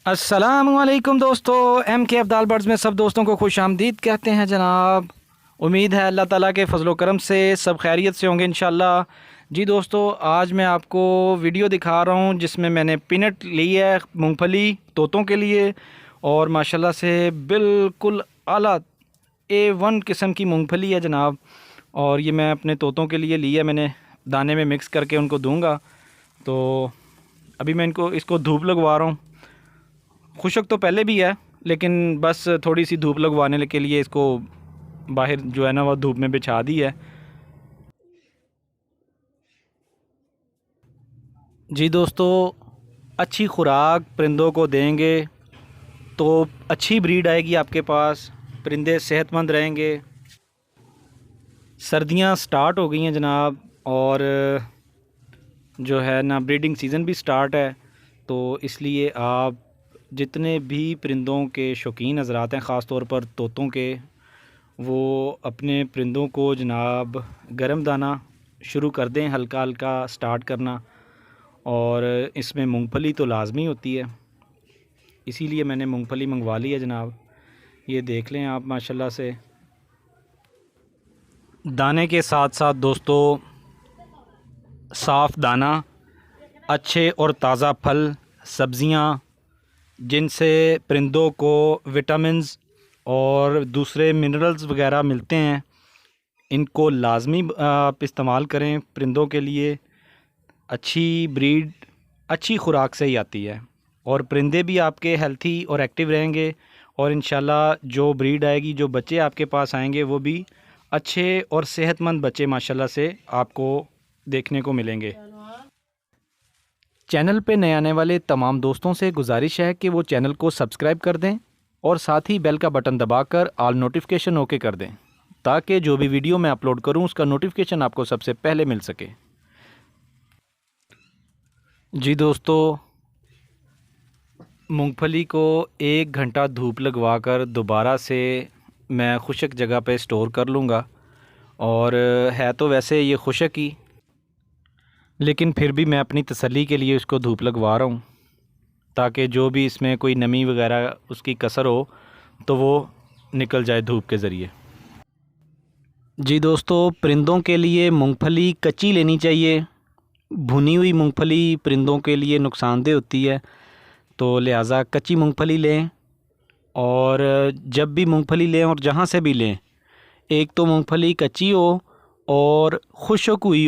अस्सलामुअलैकुम दोस्तों, MK Abdal birds में सब दोस्तों को खुश आमदीद कहते हैं जनाब। उम्मीद है अल्लाह ताला के फ़ज़ल व करम से सब खैरियत से होंगे इंशाल्लाह। जी दोस्तों, आज मैं आपको वीडियो दिखा रहा हूँ जिसमें मैंने पिनट ली है, मूंगफली तोतों के लिए। और माशाल्लाह से बिल्कुल आला A1 किस्म की मूंगफली है जनाब। और ये मैं अपने तोतों के लिए ली है, मैंने दाने में मिक्स करके उनको दूँगा। तो अभी मैं इसको धूप लगवा रहा हूँ। खुशक तो पहले भी है, लेकिन बस थोड़ी सी धूप लगवाने के लिए इसको बाहर जो है ना वो धूप में बिछा दी है। जी दोस्तों, अच्छी खुराक परिंदों को देंगे तो अच्छी ब्रीड आएगी आपके पास, परिंदे सेहतमंद रहेंगे। सर्दियां स्टार्ट हो गई हैं जनाब, और जो है ना ब्रीडिंग सीज़न भी स्टार्ट है। तो इसलिए आप जितने भी परिंदों के शौकीन हज़रात हैं, ख़ास तौर पर तोतों के, वो अपने परिंदों को जनाब गर्म दाना शुरू कर दें, हल्का हल्का स्टार्ट करना। और इसमें मूंगफली तो लाजमी होती है, इसीलिए मैंने मूंगफली मंगवा ली है जनाब। ये देख लें आप माशाल्लाह से। दाने के साथ साथ दोस्तों साफ़ दाना, अच्छे और ताज़ा फल, सब्ज़ियाँ जिनसे परिंदों को विटामिन्स और दूसरे मिनरल्स वगैरह मिलते हैं, इनको लाजमी आप इस्तेमाल करें परिंदों के लिए। अच्छी ब्रीड अच्छी खुराक से ही आती है, और परिंदे भी आपके हेल्थी और एक्टिव रहेंगे। और इंशाल्लाह जो ब्रीड आएगी, जो बच्चे आपके पास आएंगे, वो भी अच्छे और सेहतमंद बच्चे माशाल्लाह से आपको देखने को मिलेंगे। चैनल पे नए आने वाले तमाम दोस्तों से गुजारिश है कि वो चैनल को सब्सक्राइब कर दें और साथ ही बेल का बटन दबाकर ऑल नोटिफिकेशन ओके कर दें, ताकि जो भी वीडियो मैं अपलोड करूं उसका नोटिफिकेशन आपको सबसे पहले मिल सके। जी दोस्तों, मूंगफली को 1 घंटा धूप लगवाकर दोबारा से मैं खुशक जगह पे स्टोर कर लूँगा। और है तो वैसे ये खुशक ही, लेकिन फिर भी मैं अपनी तसल्ली के लिए इसको धूप लगवा रहा हूँ, ताकि जो भी इसमें कोई नमी वगैरह उसकी कसर हो तो वो निकल जाए धूप के ज़रिए। जी दोस्तों, परिंदों के लिए मूंगफली कच्ची लेनी चाहिए। भुनी हुई मूंगफली परिंदों के लिए नुकसानदेह होती है, तो लिहाजा कच्ची मूंगफली लें। और जब भी मूंगफली लें और जहाँ से भी लें, एक तो मूंगफली कच्ची हो और खुशक हुई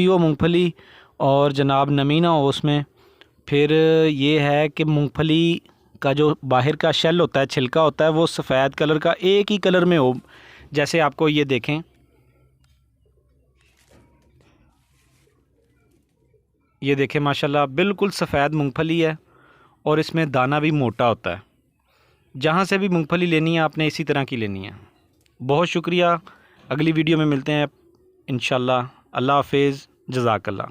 हो मूंगफली, और जनाब नमी ना हो उसमें। फिर ये है कि मूंगफली का जो बाहर का शेल होता है, छिलका होता है, वो सफ़ेद कलर का एक ही कलर में हो। जैसे आपको ये देखें, ये देखें माशाल्लाह बिल्कुल सफ़ेद मूंगफली है, और इसमें दाना भी मोटा होता है। जहाँ से भी मूंगफली लेनी है आपने इसी तरह की लेनी है। बहुत शुक्रिया, अगली वीडियो में मिलते हैं इंशाल्लाह। अल्लाह हाफ़िज़, जज़ाकल्लाह।